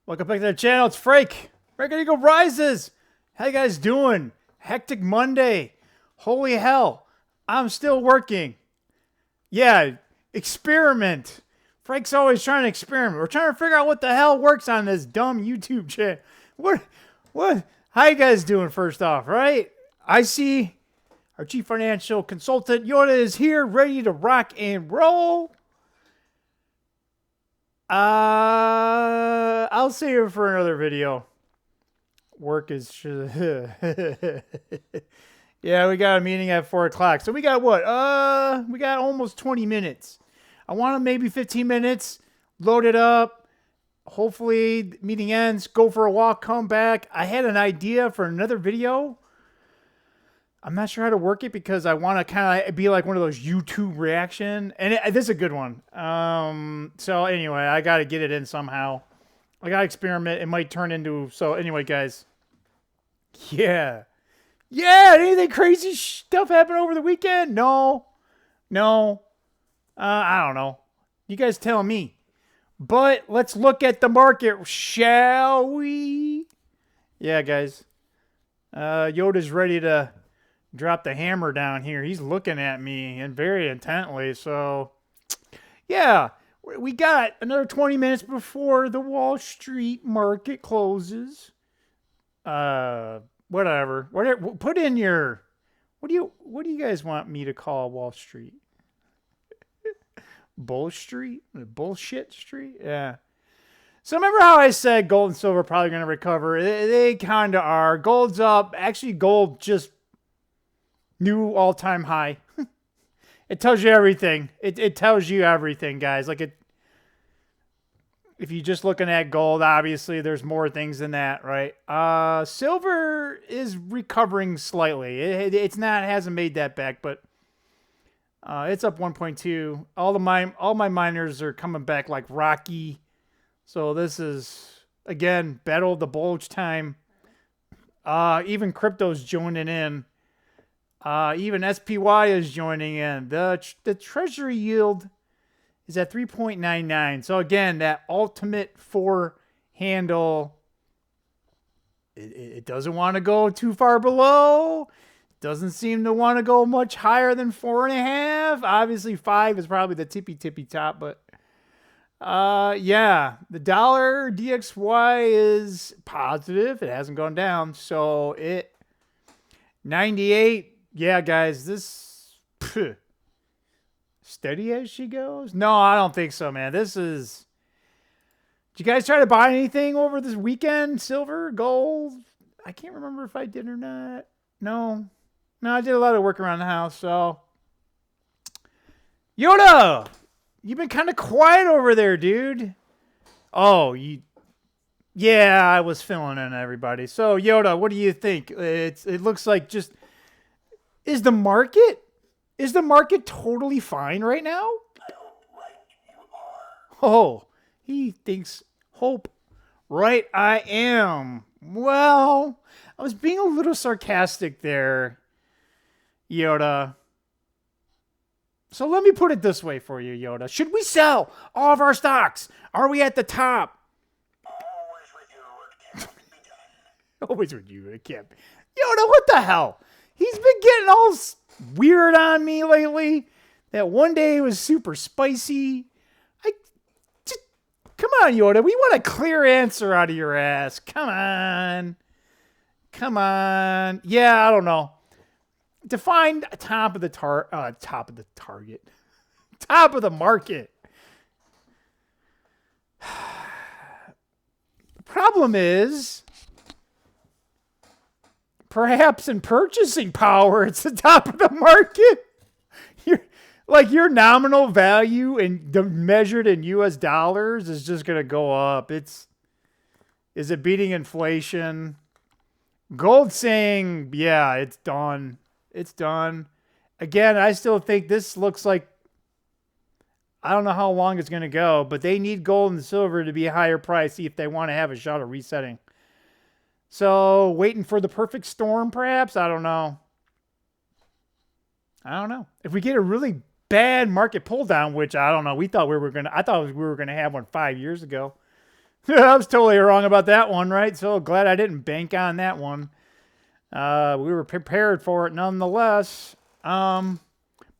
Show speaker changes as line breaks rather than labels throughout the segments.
Welcome back to the channel. It's Frank. Frank Eagle Rises. How you guys doing? Hectic Monday. Holy hell. I'm still working. Yeah, experiment. Frank's always trying to experiment. We're trying to figure out what the hell works on this dumb YouTube channel. What? How you guys doing first off, right? I see our chief financial consultant, Yoda, is here, ready to rock and roll. I'll save it for another video. Work is... Yeah, we got a meeting at 4 o'clock. So we got what? We got almost 20 minutes. I want maybe 15 minutes. Load it up. Hopefully, the meeting ends. Go for a walk. Come back. I had an idea for another video. I'm not sure how to work it because I want to kind of be like one of those YouTube reaction. And this is a good one. So anyway, I got to get it in somehow. I got to experiment. It might turn into... So anyway, guys. Yeah. Yeah, anything crazy stuff happen over the weekend? No. I don't know. You guys tell me. But let's look at the market, shall we? Yeah, guys. Yoda's ready to drop the hammer down here. He's looking at me and very intently. So, yeah, we got another 20 minutes before the Wall Street market closes. Whatever. Put in your... What do you guys want me to call Wall Street? Bull Street? Bullshit Street? Yeah. So remember how I said gold and silver are probably going to recover? They kind of are. Gold's up. Actually, gold just new all-time high. It tells you everything. It tells you everything, guys. Like if you're just looking at gold, obviously there's more things than that, right? Silver is recovering slightly. It hasn't made that back, but it's up 1.2. All my miners are coming back like Rocky. So this is again battle of the bulge time. Even crypto's joining in. Even SPY is joining in. The treasury yield is at 3.99. So again, that ultimate 4 handle, it doesn't want to go too far below. Doesn't seem to want to go much higher than 4.5. Obviously 5 is probably the tippy top, but yeah, the dollar DXY is positive. It hasn't gone down. So 98. Yeah, guys, this steady as she goes? No, I don't think so, man. This is... Did you guys try to buy anything over this weekend? Silver? Gold? I can't remember if I did or not. No, I did a lot of work around the house, so... Yoda! You've been kind of quiet over there, dude. Oh, Yeah, I was filling in everybody. So, Yoda, what do you think? It looks like just... Is the market totally fine right now?
I hope like you are.
Oh, he thinks hope. Right, I am. Well, I was being a little sarcastic there, Yoda. So let me put it this way for you, Yoda. Should we sell all of our stocks? Are we at the top?
Always with you, it can't be done.
Always with you, it can't be. Yoda, what the hell? He's been getting all weird on me lately. That one day it was super spicy. Come on, Yoda. We want a clear answer out of your ass. Come on. Yeah, I don't know. Define top of the target. Top of the market. The problem is... Perhaps in purchasing power, it's the top of the market. Your nominal value and measured in U.S. dollars is just going to go up. Is it beating inflation? Gold saying, yeah, it's done. It's done. Again, I still think this looks like, I don't know how long it's going to go, but they need gold and silver to be a higher price if they want to have a shot of resetting. So, waiting for the perfect storm, perhaps? I don't know. If we get a really bad market pull down, which I don't know, I thought we were gonna have one 5 years ago. I was totally wrong about that one, right? So glad I didn't bank on that one. We were prepared for it nonetheless. But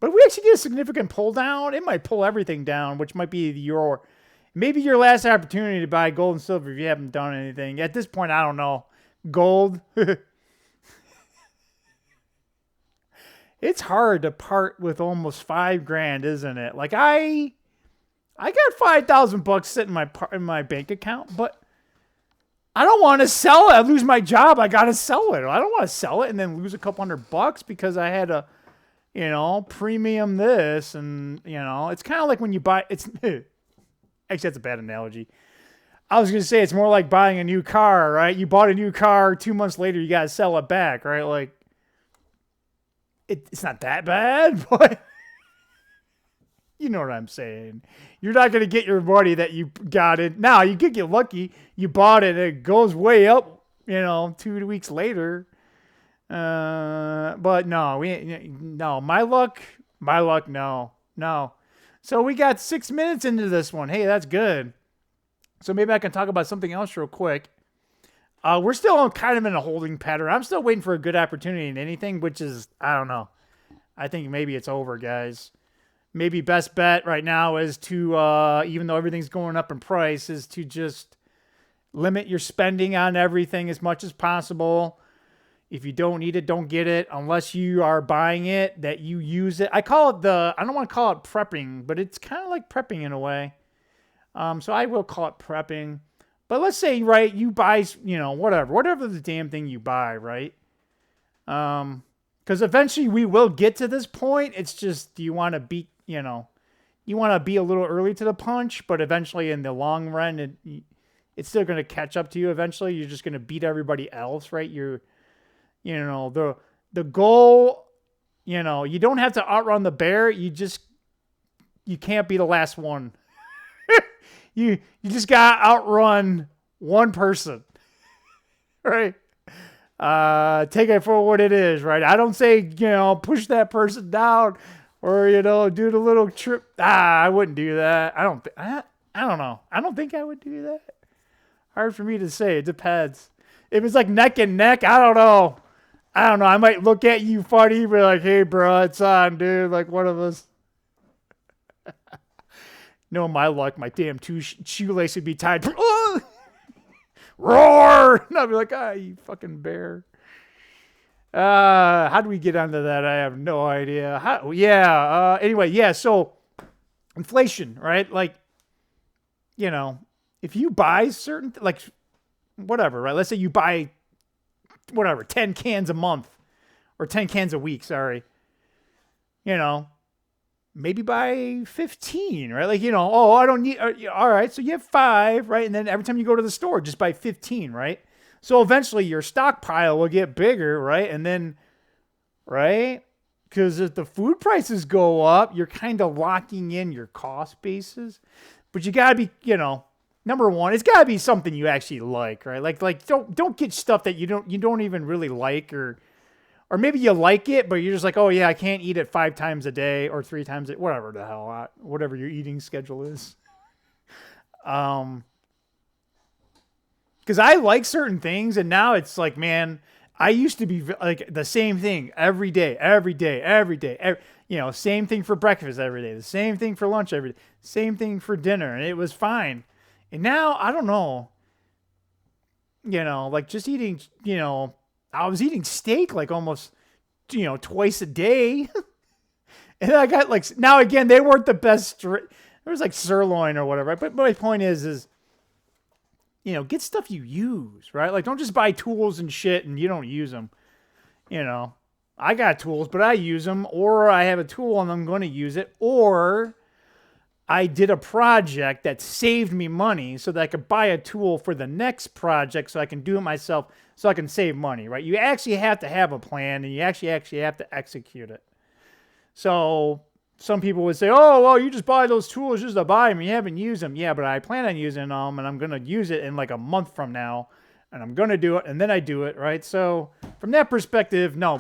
if we actually get a significant pull down, it might pull everything down, which might be maybe your last opportunity to buy gold and silver if you haven't done anything. At this point, I don't know. Gold. It's hard to part with almost $5,000, isn't it? Like I got $5,000 sitting in my bank account, but I don't want to sell it. I lose my job. I got to sell it. I don't want to sell it and then lose a couple $100 because I had a, premium this. And, it's kind of like when you buy, actually, that's a bad analogy. I was going to say it's more like buying a new car, right? You bought a new car 2 months later, you got to sell it back, right? Like, it's not that bad, but you know what I'm saying. You're not going to get your money that you got it. Now, you could get lucky. You bought it, and it goes way up, 2 weeks later. But no, my luck, no. So we got 6 minutes into this one. Hey, that's good. So maybe I can talk about something else real quick. We're still kind of in a holding pattern. I'm still waiting for a good opportunity in anything, which is, I don't know. I think maybe it's over, guys. Maybe best bet right now is to, even though everything's going up in price, is to just limit your spending on everything as much as possible. If you don't need it, don't get it unless you are buying it, that you use it. I don't want to call it prepping, but it's kind of like prepping in a way. So I will call it prepping. But let's say, right, you buy, whatever the damn thing you buy, right? Because eventually we will get to this point. It's just, do you want to be, you want to be a little early to the punch, but eventually in the long run, it's still going to catch up to you. Eventually, you're just going to beat everybody else, right? The goal, you don't have to outrun the bear. You can't be the last one. You just got to outrun one person, right? Take it for what it is, right? I don't say, push that person down or, do the little trip. I wouldn't do that. I don't know. I don't think I would do that. Hard for me to say. It depends. If it's like neck and neck, I don't know. I might look at you funny, be like, hey, bro, it's on, dude. Like one of us. No, my luck, my damn shoelace would be tied. Roar! And I'd be like, you fucking bear. How do we get onto that? I have no idea. Anyway, yeah, so inflation, right? Like, if you buy certain, whatever, right? Let's say you buy, 10 cans a month or 10 cans a week, sorry. Maybe buy 15, right? Like, I don't need, all right, so you have 5, right? And then every time you go to the store, just buy 15, right? So eventually your stockpile will get bigger, right? And then, right? Because if the food prices go up, you're kind of locking in your cost bases. But you got to be, number one, it's got to be something you actually like, right? Like don't get stuff that you don't even really like, or maybe you like it, but you're just like, oh yeah, I can't eat it 5 times a day or 3 times whatever the hell, whatever your eating schedule is. Because I like certain things, and now it's like, man, I used to be like the same thing every day. Same thing for breakfast every day, the same thing for lunch every day, same thing for dinner, and it was fine. And now I don't know. Like just eating, I was eating steak like almost, twice a day. And I got now again, they weren't the best. There was like sirloin or whatever. But my point is, get stuff you use, right? Like don't just buy tools and shit and you don't use them. I got tools, but I use them, or I have a tool and I'm going to use it, or I did a project that saved me money so that I could buy a tool for the next project so I can do it myself so I can save money, right? You actually have to have a plan, and you actually have to execute it. So some people would say, oh, well, you just buy those tools just to buy them. You haven't used them. Yeah, but I plan on using them, and I'm going to use it in like a month from now, and I'm going to do it, and then I do it, right? So from that perspective, no.